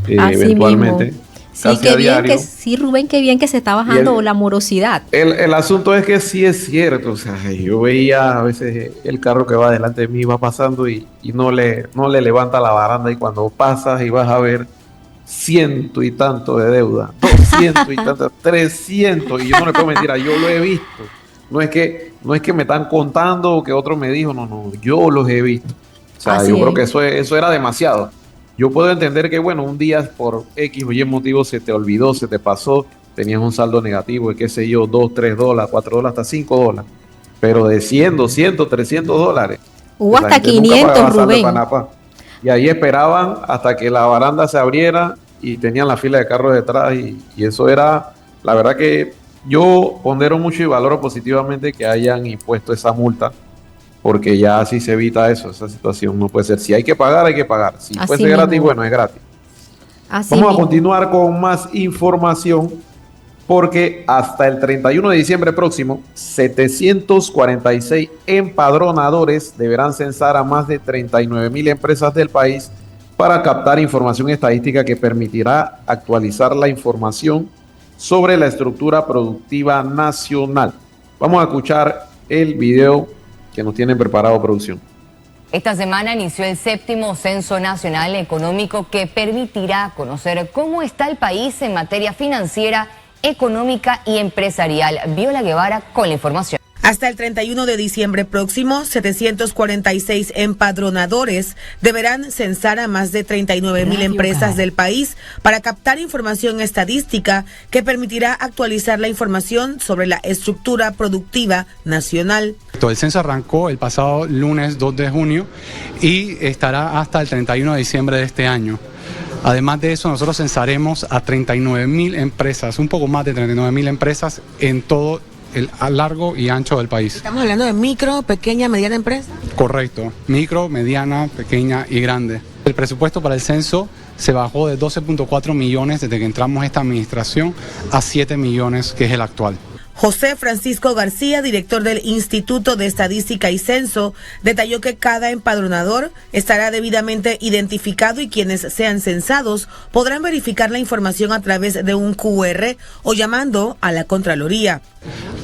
eventualmente. Mismo. Sí, qué bien que sí, Rubén, qué bien que se está bajando la morosidad. El asunto es que sí es cierto, o sea, yo veía a veces el carro que va delante de mí va pasando y no le levanta la baranda, y cuando pasas y vas a ver 100 y tanto de deuda, 200 y tanto, 300, y yo no le puedo mentir, yo lo he visto. No es que me están contando o que otro me dijo, no, yo los he visto. O sea, yo creo que eso era demasiado. Yo puedo entender que, bueno, un día por X o Y motivo se te olvidó, se te pasó, tenías un saldo negativo de, qué sé yo, $2, $3, $4, hasta $5. Pero de 100, 200, $300. Hubo hasta 500, Rubén. Y ahí esperaban hasta que la baranda se abriera y tenían la fila de carros detrás. Y eso era, la verdad que yo pondero mucho y valoro positivamente que hayan impuesto esa multa, porque ya así se evita eso, esa situación no puede ser. Si hay que pagar, hay que pagar. Si así fuese gratis, bueno, es gratis. Vamos a continuar con más información, porque hasta el 31 de diciembre próximo, 746 empadronadores deberán censar a más de 39,000 empresas del país para captar información estadística que permitirá actualizar la información sobre la estructura productiva nacional. Vamos a escuchar el video que nos tienen preparado producción. Esta semana inició el 7º Censo Nacional Económico que permitirá conocer cómo está el país en materia financiera, económica y empresarial. Viola Guevara con la información. Hasta el 31 de diciembre próximo, 746 empadronadores deberán censar a más de 39,000 empresas del país para captar información estadística que permitirá actualizar la información sobre la estructura productiva nacional. El censo arrancó el pasado lunes 2 de junio y estará hasta el 31 de diciembre de este año. Además de eso, nosotros censaremos a 39,000 empresas, un poco más de 39,000 empresas en todo el largo y ancho del país. ¿Estamos hablando de micro, pequeña, mediana empresa? Correcto, micro, mediana, pequeña y grande. El presupuesto para el censo se bajó de 12.4 millones desde que entramos a esta administración a 7 millones, que es el actual. José Francisco García, director del Instituto de Estadística y Censo, detalló que cada empadronador estará debidamente identificado y quienes sean censados podrán verificar la información a través de un QR o llamando a la Contraloría.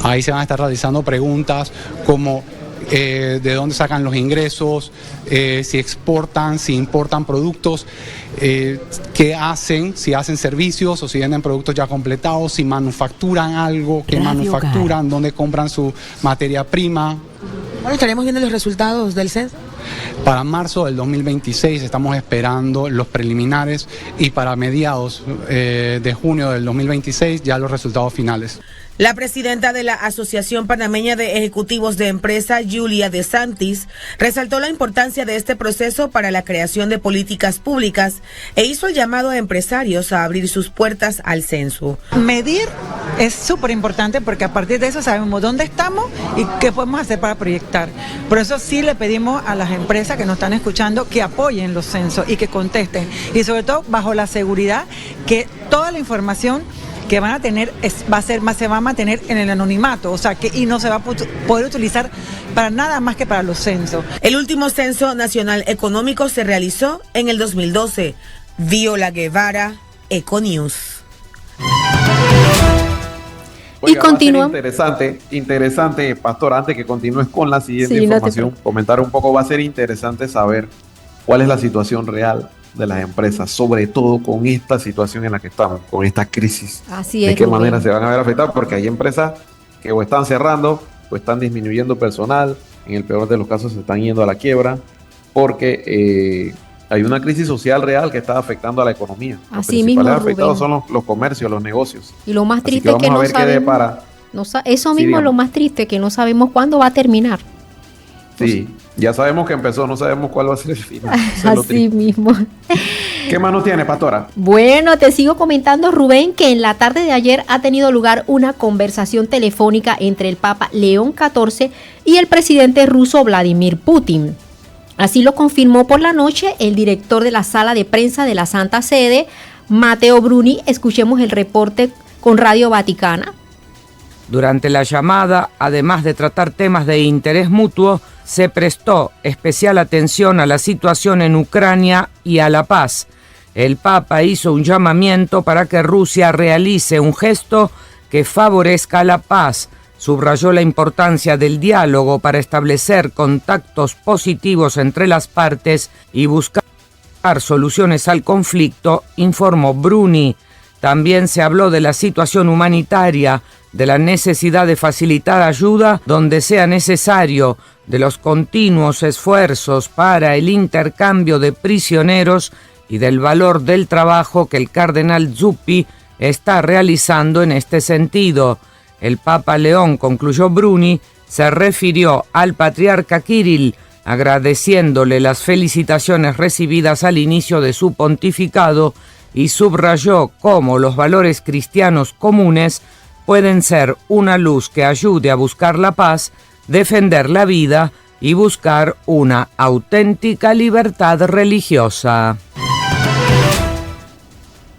Ahí se van a estar realizando preguntas como de dónde sacan los ingresos, si exportan, si importan productos, qué hacen, si hacen servicios o si venden productos ya completados, si manufacturan algo, qué manufacturan, dónde compran su materia prima. Bueno, estaremos viendo los resultados del censo. Para marzo del 2026 estamos esperando los preliminares y para mediados de junio del 2026 ya los resultados finales. La presidenta de la Asociación Panameña de Ejecutivos de Empresa, Julia De Santis, resaltó la importancia de este proceso para la creación de políticas públicas e hizo el llamado a empresarios a abrir sus puertas al censo. Medir es súper importante porque a partir de eso sabemos dónde estamos y qué podemos hacer para proyectar. Por eso sí le pedimos a las empresas que nos están escuchando que apoyen los censos y que contesten. Y sobre todo bajo la seguridad que toda la información que van a tener se va a mantener en el anonimato, o sea que y no se va a poder utilizar para nada más que para los censos. El último censo nacional económico se realizó en el 2012. Viola Guevara, Econews. Oiga, y continúa. Interesante, Pastor, antes que continúes con la siguiente información, comentar un poco, va a ser interesante saber cuál es la situación real de las empresas, sobre todo con esta situación en la que estamos, con esta crisis. Así es. De qué manera se van a ver afectadas, porque hay empresas que o están cerrando o están disminuyendo personal, en el peor de los casos se están yendo a la quiebra, porque hay una crisis social real que está afectando a la economía. Los principales afectados son los comercios, los negocios. Y lo más triste es que no sabemos, eso mismo es lo más triste, que no sabemos cuándo va a terminar. Sí, ya sabemos que empezó, no sabemos cuál va a ser el final. Así mismo. ¿Qué más nos tiene, Pastora? Bueno, te sigo comentando, Rubén, que en la tarde de ayer ha tenido lugar una conversación telefónica entre el Papa León XIV y el presidente ruso Vladimir Putin. Así lo confirmó por la noche el director de la sala de prensa de la Santa Sede, Matteo Bruni. Escuchemos el reporte con Radio Vaticana. Durante la llamada, además de tratar temas de interés mutuo, se prestó especial atención a la situación en Ucrania y a la paz. El Papa hizo un llamamiento para que Rusia realice un gesto que favorezca la paz. Subrayó la importancia del diálogo para establecer contactos positivos entre las partes y buscar soluciones al conflicto, informó Bruni. También se habló de la situación humanitaria, de la necesidad de facilitar ayuda donde sea necesario, de los continuos esfuerzos para el intercambio de prisioneros y del valor del trabajo que el cardenal Zuppi está realizando en este sentido. El Papa León, concluyó Bruni, se refirió al patriarca Kirill, agradeciéndole las felicitaciones recibidas al inicio de su pontificado y subrayó cómo los valores cristianos comunes pueden ser una luz que ayude a buscar la paz, defender la vida y buscar una auténtica libertad religiosa.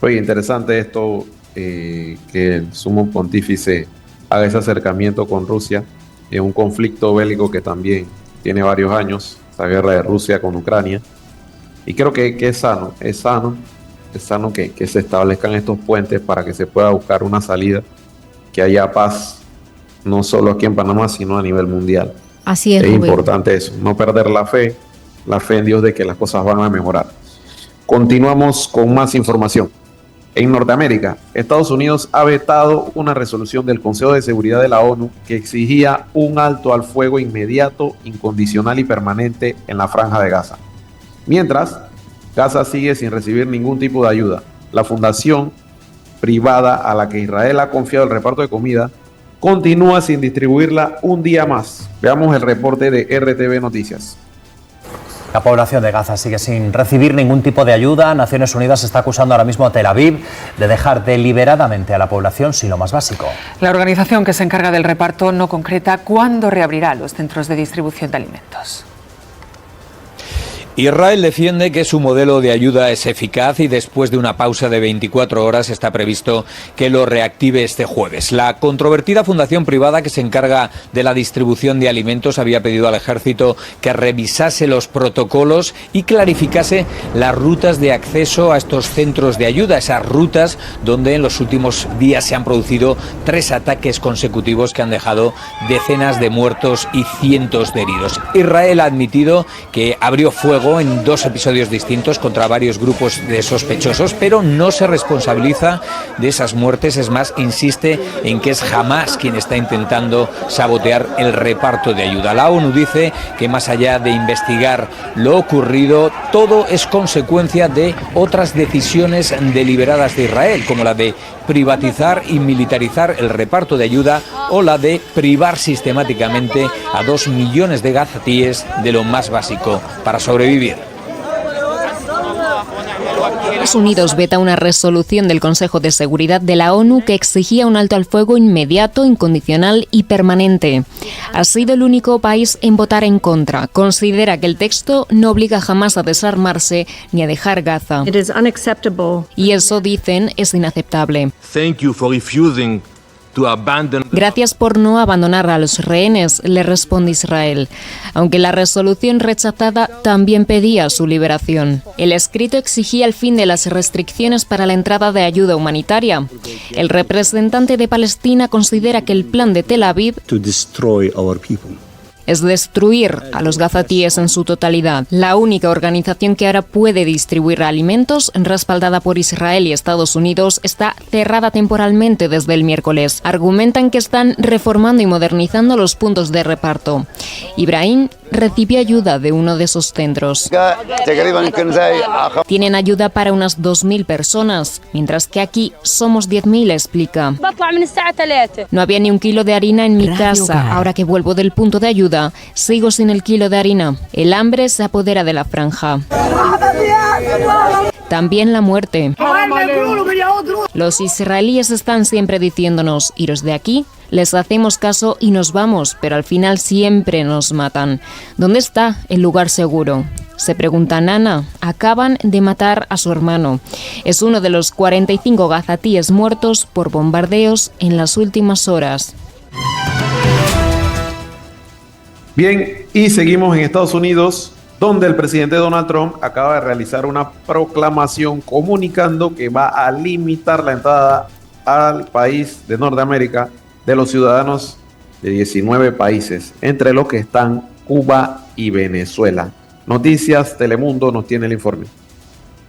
Oye, interesante esto, que el sumo pontífice haga ese acercamiento con Rusia en un conflicto bélico que también tiene varios años, esa guerra de Rusia con Ucrania. Y creo que es sano que se establezcan estos puentes para que se pueda buscar una salida, que haya paz, no solo aquí en Panamá, sino a nivel mundial. Así es, importante eso, no perder la fe la fe en Dios de que las cosas van a mejorar. Continuamos con más información. En Norteamérica, Estados Unidos ha vetado una resolución del Consejo de Seguridad de la ONU que exigía un alto al fuego inmediato, incondicional y permanente en la Franja de Gaza. Mientras, Gaza sigue sin recibir ningún tipo de ayuda. La fundación privada a la que Israel ha confiado el reparto de comida continúa sin distribuirla un día más. Veamos el reporte de RTV Noticias. La población de Gaza sigue sin recibir ningún tipo de ayuda. Naciones Unidas está acusando ahora mismo a Tel Aviv de dejar deliberadamente a la población sin lo más básico. La organización que se encarga del reparto no concreta cuándo reabrirá los centros de distribución de alimentos. Israel defiende que su modelo de ayuda es eficaz y después de una pausa de 24 horas está previsto que lo reactive este jueves. La controvertida fundación privada que se encarga de la distribución de alimentos había pedido al ejército que revisase los protocolos y clarificase las rutas de acceso a estos centros de ayuda, esas rutas donde en los últimos días se han producido 3 ataques consecutivos que han dejado decenas de muertos y cientos de heridos. Israel ha admitido que abrió fuego en 2 episodios distintos contra varios grupos de sospechosos, pero no se responsabiliza de esas muertes. Es más, insiste en que es Hamás quien está intentando sabotear el reparto de ayuda. La ONU dice que más allá de investigar lo ocurrido, todo es consecuencia de otras decisiones deliberadas de Israel, como la de privatizar y militarizar el reparto de ayuda o la de privar sistemáticamente a 2 millones de gazatíes de lo más básico para sobrevivir. Estados Unidos veta una resolución del Consejo de Seguridad de la ONU que exigía un alto al fuego inmediato, incondicional y permanente. Ha sido el único país en votar en contra. Considera que el texto no obliga jamás a desarmarse ni a dejar Gaza. Y eso, dicen, es inaceptable. Gracias por no abandonar a los rehenes, le responde Israel, aunque la resolución rechazada también pedía su liberación. El escrito exigía el fin de las restricciones para la entrada de ayuda humanitaria. El representante de Palestina considera que el plan de Tel Aviv es destruir a los gazatíes en su totalidad. La única organización que ahora puede distribuir alimentos, respaldada por Israel y Estados Unidos, está cerrada temporalmente desde el miércoles. Argumentan que están reformando y modernizando los puntos de reparto. Ibrahim recibió ayuda de uno de esos centros. Tienen ayuda para unas 2.000 personas, mientras que aquí somos 10.000, explica. No había ni un kilo de harina en mi casa. Ahora que vuelvo del punto de ayuda, sigo sin el kilo de harina. El hambre se apodera de la franja. También la muerte. Los israelíes están siempre diciéndonos, iros de aquí. Les hacemos caso y nos vamos, pero al final siempre nos matan. ¿Dónde está el lugar seguro? Se pregunta Nana. Acaban de matar a su hermano. Es uno de los 45 gazatíes muertos por bombardeos en las últimas horas. Bien, y seguimos en Estados Unidos, donde el presidente Donald Trump acaba de realizar una proclamación comunicando que va a limitar la entrada al país de Norteamérica de los ciudadanos de 19 países, entre los que están Cuba y Venezuela. Noticias Telemundo nos tiene el informe.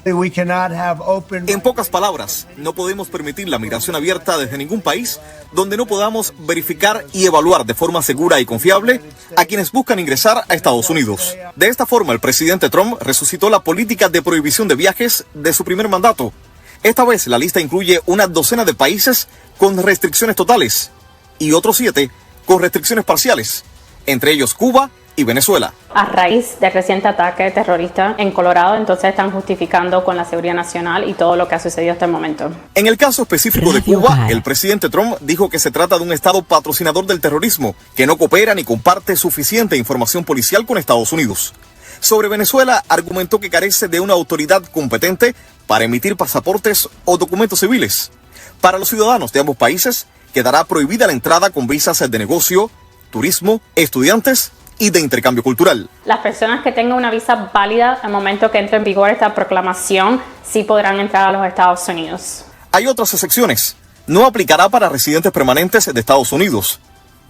En pocas palabras, no podemos permitir la migración abierta desde ningún país donde no podamos verificar y evaluar de forma segura y confiable a quienes buscan ingresar a Estados Unidos. De esta forma, el presidente Trump resucitó la política de prohibición de viajes de su primer mandato. Esta vez la lista incluye una docena de países con restricciones totales y otros 7 con restricciones parciales, entre ellos Cuba y Venezuela. A raíz del reciente ataque terrorista en Colorado, entonces están justificando con la seguridad nacional y todo lo que ha sucedido hasta el momento. En el caso específico de Cuba, el presidente Trump dijo que se trata de un estado patrocinador del terrorismo, que no coopera ni comparte suficiente información policial con Estados Unidos. Sobre Venezuela, argumentó que carece de una autoridad competente para emitir pasaportes o documentos civiles. Para los ciudadanos de ambos países, quedará prohibida la entrada con visas de negocio, turismo, estudiantes y de intercambio cultural. Las personas que tengan una visa válida al momento que entre en vigor esta proclamación sí podrán entrar a los Estados Unidos. Hay otras excepciones. No aplicará para residentes permanentes de Estados Unidos.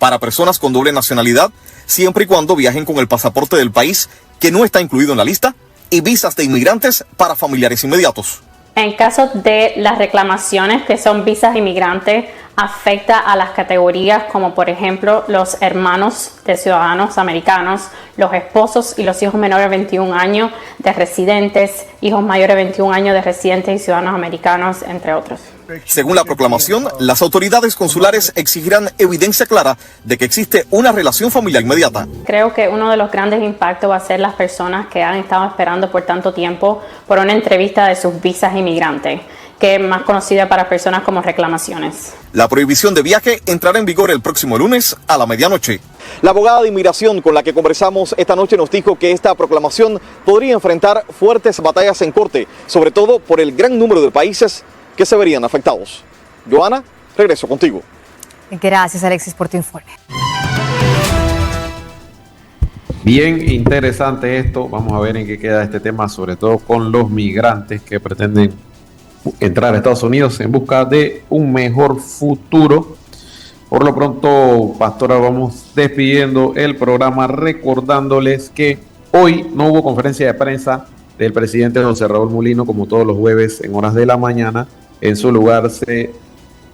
para personas con doble nacionalidad, siempre y cuando viajen con el pasaporte del país que no está incluido en la lista, y visas de inmigrantes para familiares inmediatos. En caso de las reclamaciones que son visas inmigrantes, afecta a las categorías como por ejemplo los hermanos de ciudadanos americanos, los esposos y los hijos menores de 21 años de residentes, hijos mayores de 21 años de residentes y ciudadanos americanos, entre otros. Según la proclamación, las autoridades consulares exigirán evidencia clara de que existe una relación familiar inmediata. Creo que uno de los grandes impactos va a ser las personas que han estado esperando por tanto tiempo por una entrevista de sus visas inmigrantes, que es más conocida para personas como reclamaciones. La prohibición de viaje entrará en vigor el próximo lunes a la medianoche. La abogada de inmigración con la que conversamos esta noche nos dijo que esta proclamación podría enfrentar fuertes batallas en corte, sobre todo por el gran número de países que se verían afectados. Joana, regreso contigo. Gracias, Alexis, por tu informe. Bien interesante esto. Vamos a ver en qué queda este tema, sobre todo con los migrantes que pretenden entrar a Estados Unidos en busca de un mejor futuro. Por lo pronto, pastora, vamos despidiendo el programa recordándoles que hoy no hubo conferencia de prensa del presidente José Raúl Mulino, como todos los jueves en horas de la mañana. En su lugar se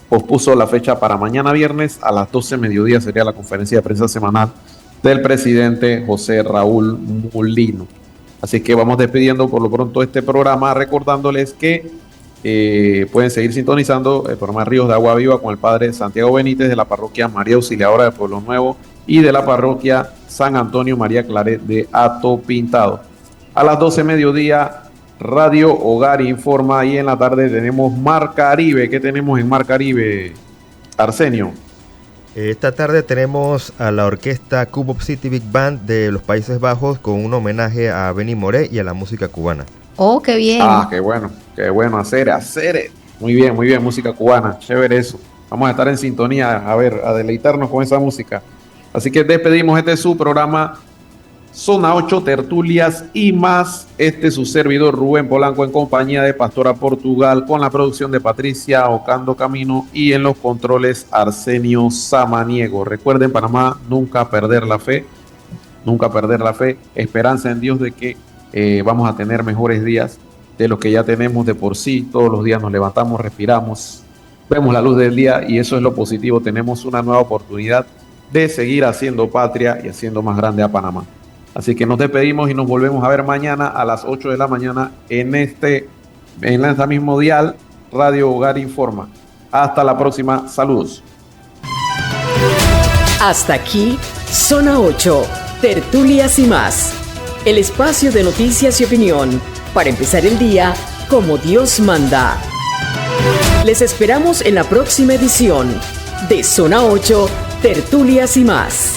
pospuso la fecha para mañana viernes a las 12 mediodía, sería la conferencia de prensa semanal del presidente José Raúl Mulino. Así que vamos despidiendo por lo pronto este programa, recordándoles que pueden seguir sintonizando el programa Ríos de Agua Viva con el padre Santiago Benítez de la parroquia María Auxiliadora de Pueblo Nuevo y de la parroquia San Antonio María Claret de Hato Pintado. A las 12 mediodía, Radio Hogar Informa, y en la tarde tenemos Mar Caribe. ¿Qué tenemos en Mar Caribe, Arsenio? Esta tarde tenemos a la orquesta Cubop City Big Band de los Países Bajos con un homenaje a Benny Moré y a la música cubana. Oh, qué bien. Ah, qué bueno, hacer. Muy bien, música cubana, chévere eso. Vamos a estar en sintonía, a deleitarnos con esa música. Así que despedimos este su programa Zona 8, tertulias y más. Este es su servidor Rubén Polanco en compañía de Pastora Portugal, con la producción de Patricia Ocando Camino y en los controles Arsenio Samaniego. Recuerden, Panamá, nunca perder la fe, esperanza en Dios de que vamos a tener mejores días de los que ya tenemos de por sí. Todos los días nos levantamos, respiramos, vemos la luz del día y eso es lo positivo. Tenemos una nueva oportunidad de seguir haciendo patria y haciendo más grande a Panamá. Así que nos despedimos y nos volvemos a ver mañana a las 8 de la mañana en este mismo dial, Radio Hogar Informa. Hasta la próxima. Saludos. Hasta aquí, Zona 8, tertulias y más. El espacio de noticias y opinión para empezar el día como Dios manda. Les esperamos en la próxima edición de Zona 8, tertulias y más.